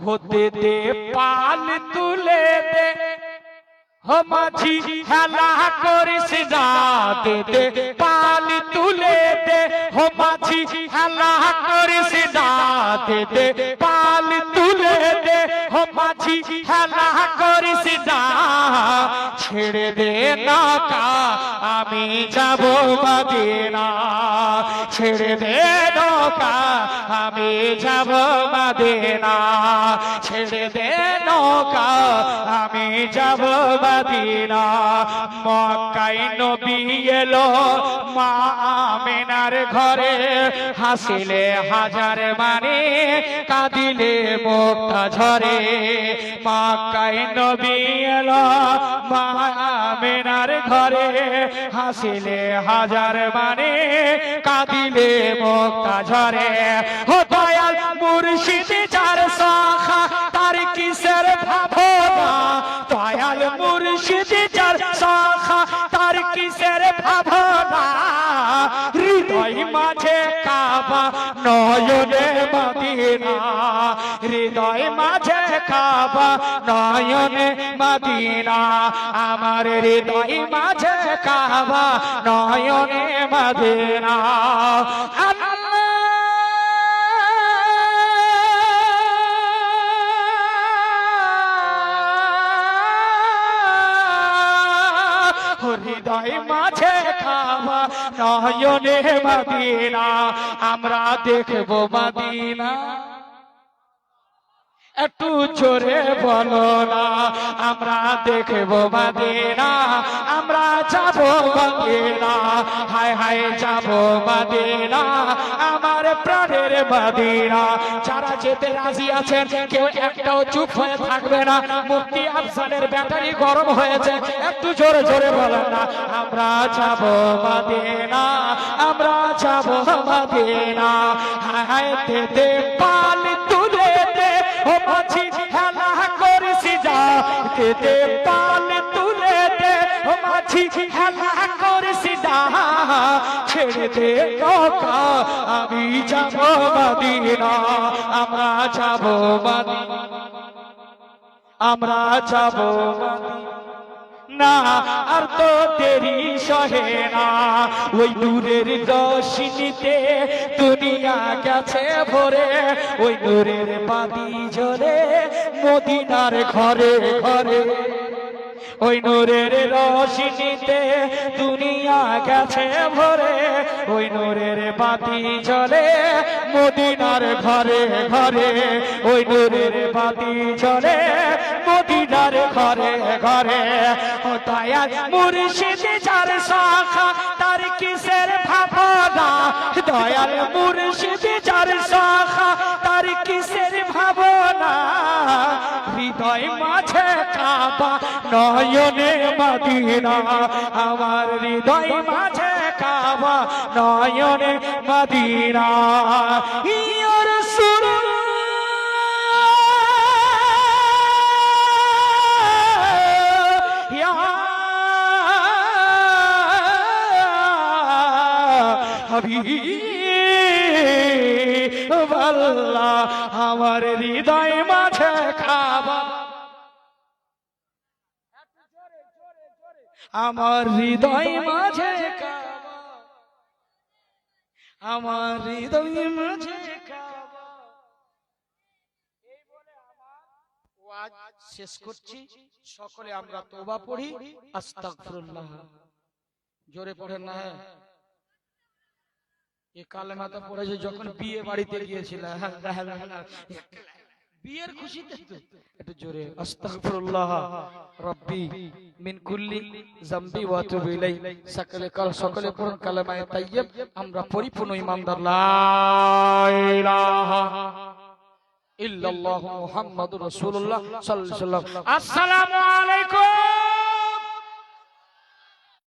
হতে দে পাল তুলে দে ও মাঝি হেলা করিস না দে দে পাল তুলে দে ও মাঝি হেলা করিস না দে দে পাল তুলে দে ও মাঝি হেলা করিস না ছেড়ে দে নৌকা আমি যাব মদিনা ছেড়ে দে নৌকা আমি যাব মদিনা ছেড়ে দে নৌকা আমি যাব মদিনা মক্কায় নবী এলো মা আমিনার ঘরে হাসিলে হাজার মানে কাঁদিলে মুক্তা ঝরে মক্কায় নবী এলো মা আমিনার ঘরে হাসিলে হাজার মানে কাঁদিলে মুক্তা ঝরে ও দয়াল মুর্শিদ যার শাখা তার কিসের ভাবনা দয়াল মুর্শিদ যার শাখা তার কিসের ভাবনা হৃদয় মাঝে কাবা নয়নে মদিনা হৃদয় মাঝে কাবা নয়নে মদিনা আমার হৃদয় মাঝে কাবা নয়নে মদিনা হৃদয় মাঝে কাবা নয়নে মদিনা আমরা দেখব মদিনা একটু জোরে বলো না আমরা দেখব মদিনা আমরা যাব মদিনা হায় হায় যাব মদিনা আমার প্রাণের মদিনা যারা যেতে রাজি আছেন কেউ একটাও চুপ হয়ে থাকবে না মুফতি আফজালের ব্যাটারি গরম হয়েছে একটু জোরে জোরে বলো না আমরা যাব মদিনা আমরা যাব মদিনা হায় হায় দে পাল তুলে দে ও মাঝি হেলা করিস যা দে পাল তুলে দে ও মাঝি হেলা করিস যা ছেড়ে দে নৌকা আমি যাব মদিনা আমরা যাব মদিনা আমরা যাব না আর তো দেরি সহে না ওই নূরের রোশনীতে দুনিয়া গেছে ভরে ওই নূরের বাতি জ্বলে মদিনার ঘরে ঘরে ওই নূরের রোশনীতে দুনিয়া গেছে ভরে ওই নূরের বাতি জ্বলে মদিনার ঘরে ঘরে ওই নূরের বাতি জ্বলে মদিনার ঘরে ঘরে ও দয়াল মুর্শিদ যার শাখা তার কিসের ভাবনা দয়াল মুর্শিদ যার শাখা তার কিসের ভাবনা হৃদয় মাঝে কাবা নয়নে মদিনা আমার হৃদয় মাঝে কাবা নয়নে মদিনা ইয়া রাসূলুল্লাহ ইয়া হাবিবাল্লাহ আমার হৃদয় মাঝে কাবা আমার হৃদয় মাঝে কাবা আমার হৃদয় মাঝে কাবা এই বলে আমার ওয়াজ শেষ করছি সকলে আমরা তওবা পড়ি আস্তাগফিরুল্লাহ জোরে পড়েন না এই কালেমাটা পড়েছে যখন বিয়ে বাড়িতে গিয়েছিল বিয়ের খুশিতে একটু জোরে আস্তাগফিরুল্লাহ রাব্বি মিন কুল্লি যামবি ওয়া আতুবু ইলাই সকলে পড়ুন কালেমায়ে তাইয়্যিব আমরা পরিপূর্ণ ঈমানদার লা ইলাহা ইল্লাল্লাহু মুহাম্মাদুর রাসূলুল্লাহ সাল্লাল্লাহু আলাইহি ওয়াসাল্লাম আসসালামু আলাইকুম